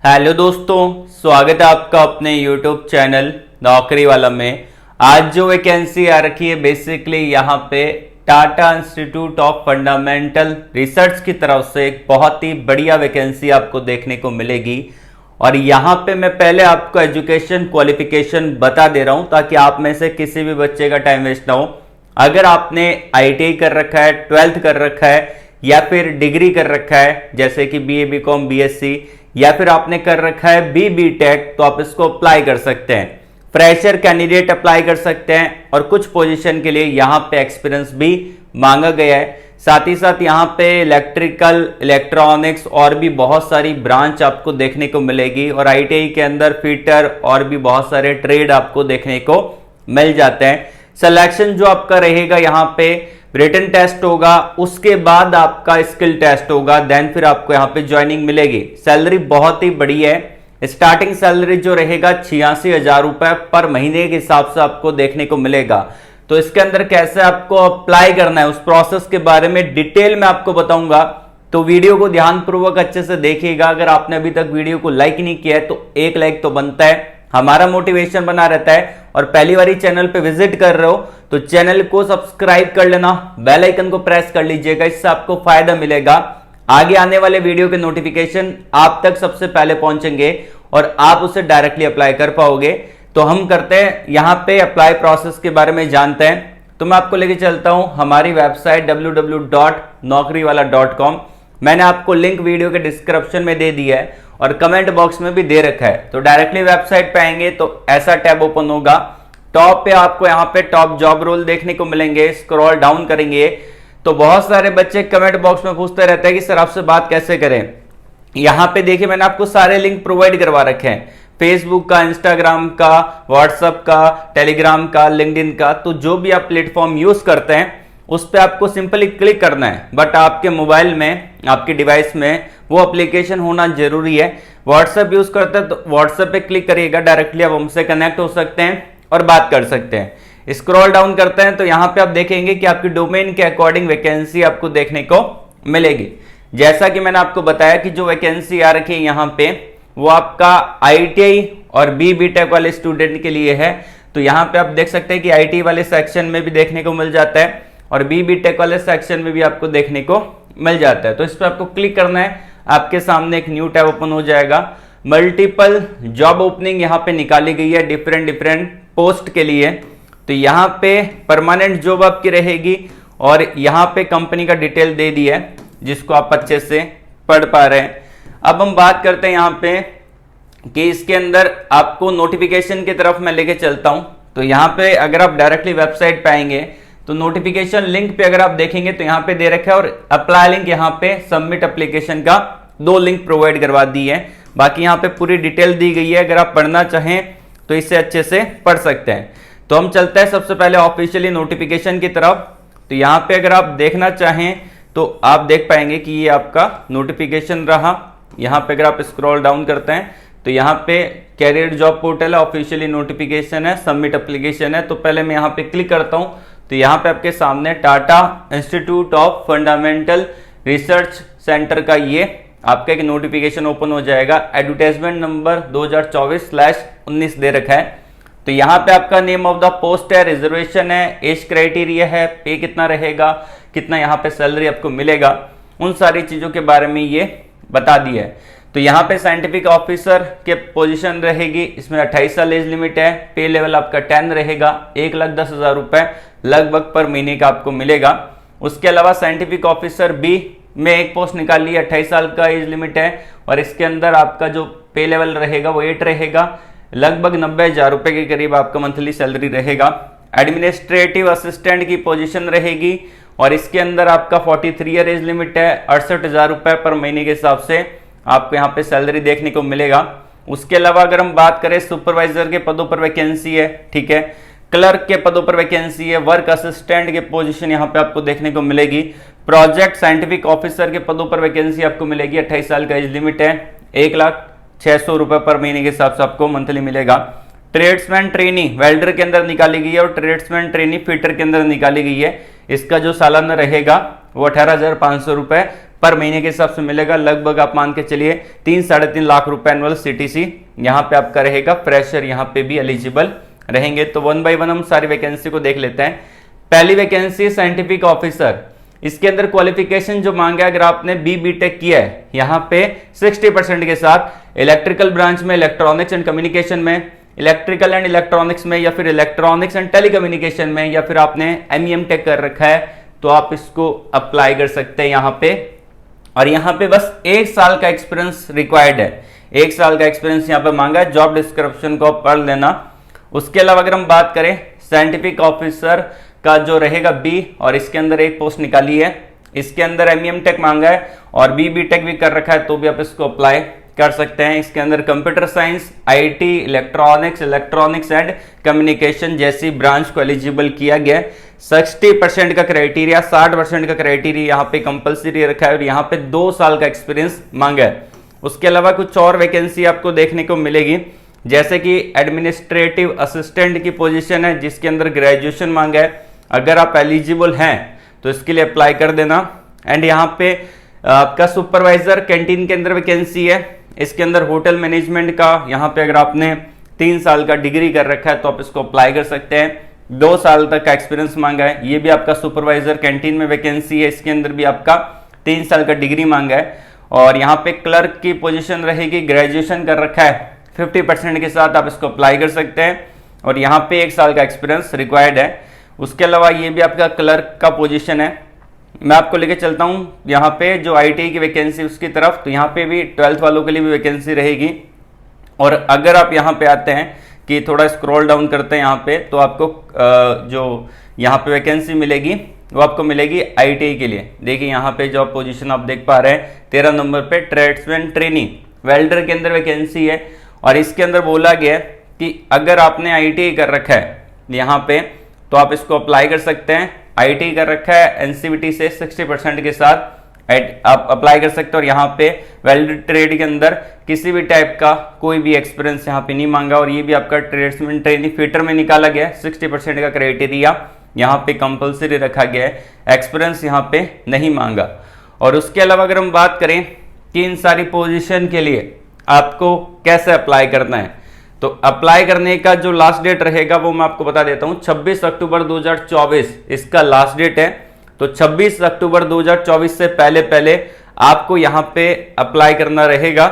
Hello दोस्तों, स्वागत है आपका अपने YouTube चैनल नौकरी वाला में। आज जो वैकेंसी आ रखी है बेसिकली यहाँ पे Tata institute of fundamental research की तरफ से एक बहुत ही बढ़िया वैकेंसी आपको देखने को मिलेगी। और यहाँ पे मैं पहले आपको एजुकेशन क्वालिफिकेशन बता दे रहा हूँ ताकि आप में से किसी भी बच्चे का टाइम वेस्ट ना हो। अगर आपने ITI कर रखा है, 12th कर रखा है या फिर डिग्री कर रखा है जैसे कि BA BCom BSc या फिर आपने कर रखा है BB टेक तो आप इसको अप्लाई कर सकते हैं। फ्रेशर कैंडिडेट अप्लाई कर सकते हैं और कुछ पोजीशन के लिए यहाँ पे एक्सपीरियंस भी मांगा गया है। साथ ही साथ यहाँ पे इलेक्ट्रिकल, इलेक्ट्रॉनिक्स और भी बहुत सारी ब्रांच आपको देखने को मिलेगी और ITI के अंदर फिटर और भी बहुत सारे ट्रेड आपको देखने को मिल जाते हैं। सिलेक्शन जो आपका रहेगा यहाँ पे रिटन टेस्ट होगा, उसके बाद आपका स्किल टेस्ट होगा, देन फिर आपको यहाँ पे ज्वाइनिंग मिलेगी। सैलरी बहुत ही बड़ी है। स्टार्टिंग सैलरी जो रहेगा 86,000 रुपए पर महीने के हिसाब से आपको देखने को मिलेगा। तो इसके अंदर कैसे आपको अप्लाई करना है उस प्रोसेस के बारे में डिटेल में आपको बताऊंगा, तो वीडियो को ध्यानपूर्वक अच्छे से देखिएगा। अगर आपने अभी तक वीडियो को लाइक नहीं किया है तो एक लाइक तो बनता है, हमारा मोटिवेशन बना रहता है। और पहली बार चैनल पे विजिट कर रहे हो तो चैनल को सब्सक्राइब कर लेना, बेल आइकन को प्रेस कर लीजिएगा, इससे आपको फायदा मिलेगा। आगे आने वाले वीडियो के नोटिफिकेशन आप तक सबसे पहले पहुंचेंगे और आप उसे डायरेक्टली अप्लाई कर पाओगे। तो हम करते हैं यहाँ पे अप्लाई प्रोसेस के बारे में जानते हैं। तो मैं आपको लेके चलता हूं हमारी वेबसाइट www.naukriwala.com। मैंने आपको लिंक वीडियो के डिस्क्रिप्शन में दे दिया है और कमेंट बॉक्स में भी दे रखा है। तो डायरेक्टली वेबसाइट पे आएंगे तो ऐसा टैब ओपन होगा। टॉप पे आपको यहाँ पे टॉप जॉब रोल देखने को मिलेंगे। स्क्रॉल डाउन करेंगे तो बहुत सारे बच्चे कमेंट बॉक्स में पूछते रहते हैं कि सर आपसे बात कैसे करें। यहाँ पे देखिए मैंने आपको सारे लिंक प्रोवाइड करवा रखे हैं, फेसबुक का, इंस्टाग्राम का, व्हाट्सएप का, टेलीग्राम का, लिंक्डइन का। तो जो भी आप प्लेटफॉर्म यूज करते हैं उस पर आपको सिंपली क्लिक करना है, बट आपके मोबाइल में, आपके डिवाइस में वो एप्लीकेशन होना जरूरी है। व्हाट्सएप यूज करते हैं तो व्हाट्सएप पे क्लिक करिएगा, डायरेक्टली आप हमसे कनेक्ट हो सकते हैं और बात कर सकते हैं। स्क्रॉल डाउन करते हैं तो यहाँ पे आप देखेंगे कि आपकी डोमेन के अकॉर्डिंग वैकेंसी आपको देखने को मिलेगी। जैसा कि मैंने आपको बताया कि जो वैकेंसी आ रखी है यहाँ पे वो आपका ITI और BB टेक वाले स्टूडेंट के लिए है। तो यहाँ पे आप देख सकते हैं कि ITI वाले सेक्शन में भी देखने को मिल जाता है और BB टेक वाले सेक्शन में भी आपको देखने को मिल जाता है। तो इस पर आपको क्लिक करना है, आपके सामने एक न्यू टैब ओपन हो जाएगा। मल्टीपल जॉब ओपनिंग यहाँ पे निकाली गई है डिफरेंट पोस्ट के लिए। तो यहाँ पे परमानेंट जॉब आपकी रहेगी और यहाँ पे कंपनी का डिटेल दे दिया है जिसको आप अच्छे से पढ़ पा रहे हैं। अब हम बात करते हैं यहाँ पे कि इसके अंदर आपको नोटिफिकेशन की तरफ मैं लेके चलता हूँ। तो यहाँ पे अगर आप डायरेक्टली वेबसाइट पे आएंगे तो नोटिफिकेशन लिंक पे अगर आप देखेंगे तो यहाँ पे दे रखा है और अप्लाई लिंक यहाँ पे सबमिट एप्लीकेशन का 2 लिंक प्रोवाइड करवा दी है। बाकी यहाँ पे पूरी डिटेल दी गई है, अगर आप पढ़ना चाहें तो इसे अच्छे से पढ़ सकते हैं। तो हम चलते हैं सबसे पहले ऑफिशियली नोटिफिकेशन की तरफ। तो यहाँ पे अगर आप देखना चाहें तो आप देख पाएंगे कि ये आपका नोटिफिकेशन रहा। यहाँ पे अगर आप स्क्रॉल डाउन करते हैं तो यहाँ पे कैरियर जॉब पोर्टल है, ऑफिशियली नोटिफिकेशन है, सबमिट एप्लीकेशन है। तो पहले मैं यहाँ पे क्लिक करता हूँ तो यहाँ पे आपके सामने Tata institute of fundamental research centre का ये आपका एक नोटिफिकेशन ओपन हो जाएगा। एडवर्टाइजमेंट नंबर 2024/19 दे रखा है। तो यहाँ पे आपका नेम ऑफ द पोस्ट है, रिजर्वेशन है, एज क्राइटेरिया है, पे कितना रहेगा, कितना यहाँ पे सैलरी आपको मिलेगा, उन सारी चीजों के बारे में ये बता दिया है। तो यहाँ पे साइंटिफिक ऑफिसर के पोजीशन रहेगी, इसमें 28 साल एज लिमिट है। पे लेवल आपका 10 रहेगा, 1,10,000 रुपए लगभग पर महीने का आपको मिलेगा। उसके अलावा साइंटिफिक ऑफिसर B में एक पोस्ट निकाली है, 28 साल का एज लिमिट है और इसके अंदर आपका जो पे लेवल रहेगा वो 8 रहेगा, लगभग 90,000 रुपए के करीब आपका मंथली सैलरी रहेगा। एडमिनिस्ट्रेटिव असिस्टेंट की पोजीशन रहेगी और इसके अंदर आपका 43 ईयर एज लिमिट है, 68,000 रुपए पर महीने के हिसाब से आपको यहाँ पे सैलरी देखने को मिलेगा। उसके अलावा अगर हम बात करें सुपरवाइजर के पदों पर वैकेंसी है, ठीक है, क्लर्क के पदों पर वैकेंसी है, वर्क असिस्टेंट के पोजीशन यहाँ पे आपको देखने को मिलेगी, प्रोजेक्ट साइंटिफिक ऑफिसर के पदों पर वैकेंसी आपको मिलेगी। 28 साल का एज लिमिट है, 1,06,000 रुपए पर महीने के हिसाब से आपको मंथली मिलेगा। ट्रेड्समैन ट्रेनी वेल्डर के अंदर निकाली गई है और ट्रेड्समैन ट्रेनी फिटर के अंदर निकाली गई है। इसका जो सालाना रहेगा वो 18,500 रुपए पर महीने के हिसाब से मिलेगा। लगभग आप मान के चलिए 3-3.5 लाख रुपए एनुअल CTC यहाँ पे आपका रहेगा। फ्रेशर यहाँ पे भी एलिजिबल रहेंगे। तो 1 बाय 1 हम सारी वैकेंसी को देख लेते हैं। पहली वैकेंसी साइंटिफिक ऑफिसर, इसके अंदर क्वालिफिकेशन जो मांगा है, अगर आपने BTech किया है यहाँ पे 60% के साथ इलेक्ट्रिकल ब्रांच में, इलेक्ट्रॉनिक्स एंड कम्युनिकेशन में, इलेक्ट्रिकल एंड इलेक्ट्रॉनिक्स में, या फिर इलेक्ट्रॉनिक्स एंड टेलीकम्युनिकेशन में, या फिर आपने MEM टेक कर रखा है, तो आप इसको अप्लाई कर सकते हैं यहाँ पे। और यहाँ पे बस 1 साल का एक्सपीरियंस रिक्वायर्ड है, 1 साल का एक्सपीरियंस यहाँ पे मांगा है। जॉब डिस्क्रिप्शन को पढ़ लेना। उसके अलावा अगर हम बात करें साइंटिफिक ऑफिसर का जो रहेगा B, और इसके अंदर एक पोस्ट निकाली है, इसके अंदर MEM टेक मांगा है और BTech भी कर रखा है, तो भी आप इसको अप्लाई कर सकते हैं। इसके अंदर computer science, IT, electronics and communication जैसी ब्रांच को एलिजिबल किया गया। 60% का क्राइटेरिया, 60% का क्राइटेरिया यहाँ पे कंपलसरी रखा है और यहाँ पे 2 साल का एक्सपीरियंस मांगा है। उसके अलावा कुछ और वैकेंसी आपको देखने को मिलेगी, जैसे कि एडमिनिस्ट्रेटिव असिस्टेंट की पोजीशन है, जिसके अंदर ग्रेजुएशन मांगा है। अगर आप एलिजिबल हैं तो इसके लिए अप्लाई कर देना। एंड यहाँ पे आपका सुपरवाइजर कैंटीन के अंदर वैकेंसी है। इसके अंदर होटल मैनेजमेंट का, यहाँ पे अगर आपने 3 साल का डिग्री कर रखा है तो आप इसको अप्लाई कर सकते हैं। 2 साल तक का एक्सपीरियंस मांगा है। ये भी आपका सुपरवाइजर कैंटीन में वैकेंसी है, इसके अंदर भी आपका 3 साल का डिग्री मांगा है। और यहाँ पे क्लर्क की पोजीशन रहेगी, ग्रेजुएशन कर रखा है 50% के साथ, आप इसको अप्लाई कर सकते हैं। और यहाँ पे 1 साल का एक्सपीरियंस रिक्वायर्ड है। उसके अलावा ये भी आपका क्लर्क का पोजीशन है। मैं आपको लेके चलता हूँ यहाँ पे जो ITI की वैकेंसी उसकी तरफ, तो यहाँ पे भी 12th वालों के लिए भी वैकेंसी रहेगी। और अगर आप यहाँ पे आते हैं कि थोड़ा स्क्रॉल डाउन करते हैं यहाँ पे, तो आपको जो यहाँ पे वैकेंसी मिलेगी वो आपको मिलेगी ITI के लिए। देखिए यहाँ पे जॉब पोजीशन आप देख पा रहे हैं, 13 नंबर पे ट्रेड्समैन ट्रेनी वेल्डर के अंदर वैकेंसी है। और इसके अंदर बोला गया है कि अगर आपने ITI कर रखा है यहाँ पे तो आप इसको अप्लाई कर सकते हैं। ITI कर रखा है NCVT से 60% के साथ आप अप्लाई कर सकते हैं। और यहाँ पे वेल्डर ट्रेड के अंदर किसी भी टाइप का कोई भी एक्सपीरियंस यहाँ पे नहीं मांगा। और ये भी आपका ट्रेड्समैन ट्रेनी फिटर में निकाला गया है। 60% का क्राइटेरिया यहाँ पे कंपलसरी रखा गया है, एक्सपीरियंस यहाँ पे नहीं मांगा। और उसके अलावा अगर हम बात करें कि इन सारी पोजीशन के लिए आपको कैसे अप्लाई करना है, तो अप्लाई करने का जो लास्ट डेट रहेगा वो मैं आपको बता देता हूं। 26 अक्टूबर 2024 इसका लास्ट डेट है। तो 26 अक्टूबर 2024 से पहले पहले आपको यहाँ पे अप्लाई करना रहेगा।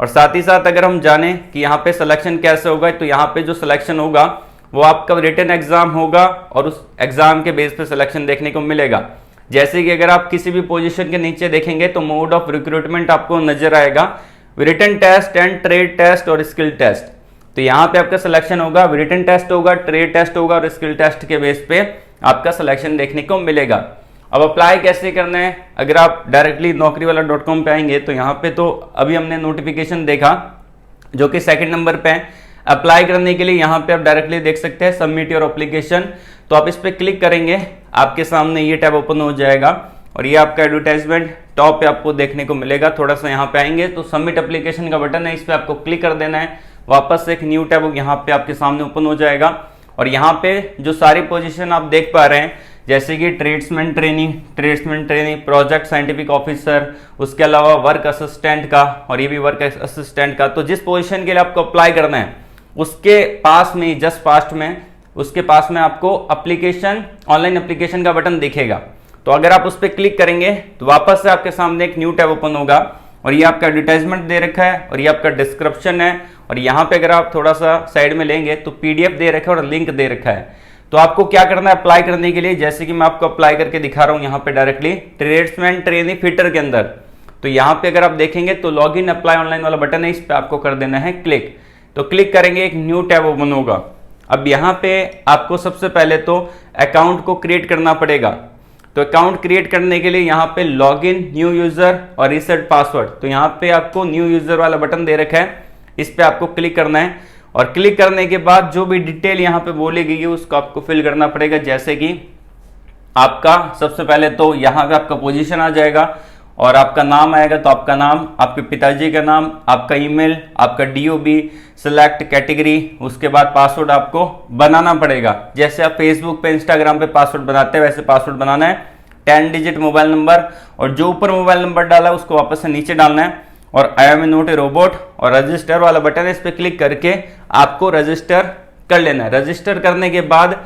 और साथ ही साथ अगर हम जाने कि यहाँ पे सिलेक्शन कैसे होगा, तो यहाँ पे जो सिलेक्शन होगा वो आपका रिटन एग्जाम होगा और उस एग्जाम के बेस पे सिलेक्शन देखने को मिलेगा। जैसे कि अगर आप किसी भी पोजीशन के नीचे देखेंगे तो मोड ऑफ रिक्रूटमेंट आपको नजर आएगा, written test and trade test और स्किल टेस्ट। तो यहाँ पे आपका सिलेक्शन होगा, रिटन टेस्ट होगा, ट्रेड टेस्ट होगा और स्किल टेस्ट के बेस पे आपका सिलेक्शन देखने को मिलेगा। अब अप्लाई कैसे करना है, अगर आप डायरेक्टली naukriwala.com पे आएंगे तो यहाँ पे तो अभी हमने नोटिफिकेशन देखा जो कि 2nd नंबर पे है। अप्लाई करने के लिए यहाँ पे आप डायरेक्टली देख सकते हैं सबमिट योर एप्लीकेशन। तो आप इस पर क्लिक करेंगे, आपके सामने ये टैब ओपन हो जाएगा और ये आपका एडवर्टाइजमेंट टॉप पे आपको देखने को मिलेगा। थोड़ा सा यहाँ पे आएंगे तो सबमिट एप्लीकेशन का बटन है, इस पर आपको क्लिक कर देना है। वापस एक न्यू टैब यहाँ पे आपके सामने ओपन हो जाएगा और यहाँ पे जो सारी पोजीशन आप देख पा रहे हैं, जैसे कि tradesman trainee, project scientific officer, उसके अलावा वर्क असिस्टेंट का, और ये भी वर्क असिस्टेंट का। तो जिस पोजीशन के लिए आपको अप्लाई करना है उसके पास में, जस्ट पास्ट में, उसके पास में आपको एप्लीकेशन, ऑनलाइन एप्लीकेशन का बटन दिखेगा। तो अगर आप उस पर क्लिक करेंगे तो वापस से आपके सामने एक न्यू टैब ओपन होगा और ये आपका एडवर्टाइजमेंट दे रखा है और ये आपका डिस्क्रिप्शन है। और यहाँ पे अगर आप थोड़ा सा साइड में लेंगे तो PDF दे रखा है और लिंक दे रखा है। तो आपको क्या करना है अप्लाई करने के लिए, जैसे कि मैं आपको अप्लाई करके दिखा रहा हूँ यहाँ पे डायरेक्टली ट्रेड्समैन ट्रेनी फिटर के अंदर। तो यहाँ पे अगर आप देखेंगे तो लॉग इन अप्लाई ऑनलाइन वाला बटन है, इस पर आपको कर देना है क्लिक। तो क्लिक करेंगे, एक न्यू टैब ओपन होगा। अब यहाँ पे आपको सबसे पहले तो अकाउंट को क्रिएट करना पड़ेगा। तो अकाउंट क्रिएट करने के लिए यहाँ पे लॉग इन, न्यू यूजर और रीसेट पासवर्ड। तो यहाँ पे आपको न्यू यूजर वाला बटन दे रखा है, इस पे आपको क्लिक करना है। और क्लिक करने के बाद जो भी डिटेल यहाँ पे बोली गई है उसको आपको फिल करना पड़ेगा। जैसे कि आपका सबसे पहले तो यहाँ पे आपका पोजीशन आ जाएगा और आपका नाम आएगा। तो आपका नाम, आपके पिताजी का नाम, आपका ईमेल, आपका DOB, सिलेक्ट कैटेगरी, उसके बाद पासवर्ड आपको बनाना पड़ेगा। जैसे आप फेसबुक पे, इंस्टाग्राम पे पासवर्ड बनाते हैं वैसे पासवर्ड बनाना है। 10 डिजिट मोबाइल नंबर, और जो ऊपर मोबाइल नंबर डाला है उसको वापस से नीचे डालना है, और I am not a robot और रजिस्टर वाला बटन है, इस पर क्लिक करके आपको रजिस्टर कर लेना है। रजिस्टर करने के बाद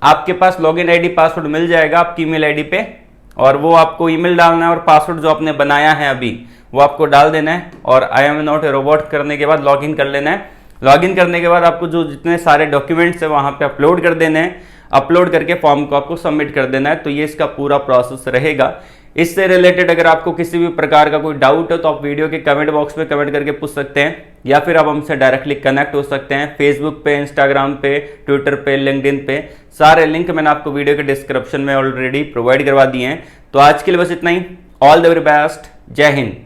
आपके पास लॉगिन आईडी पासवर्ड मिल जाएगा आपकी ईमेल आईडी पे, और वो आपको ईमेल डालना है और पासवर्ड जो आपने बनाया है अभी वो आपको डाल देना है, और I am not a robot करने के बाद लॉगिन कर लेना है। लॉगिन करने के बाद आपको जो जितने सारे डॉक्यूमेंट्स है वहां पे अपलोड कर देने हैं, अपलोड करके फॉर्म को आपको सबमिट कर देना है। तो ये इसका पूरा प्रोसेस रहेगा। इससे रिलेटेड अगर आपको किसी भी प्रकार का कोई डाउट है तो आप वीडियो के कमेंट बॉक्स में कमेंट करके पूछ सकते हैं, या फिर आप हमसे डायरेक्टली कनेक्ट हो सकते हैं फेसबुक पे, इंस्टाग्राम पे, ट्विटर पे, लिंक्डइन पे। सारे लिंक मैंने आपको वीडियो के डिस्क्रिप्शन में ऑलरेडी प्रोवाइड करवा दिए हैं। तो आज के लिए बस इतना ही। All the very best. Jai Hind.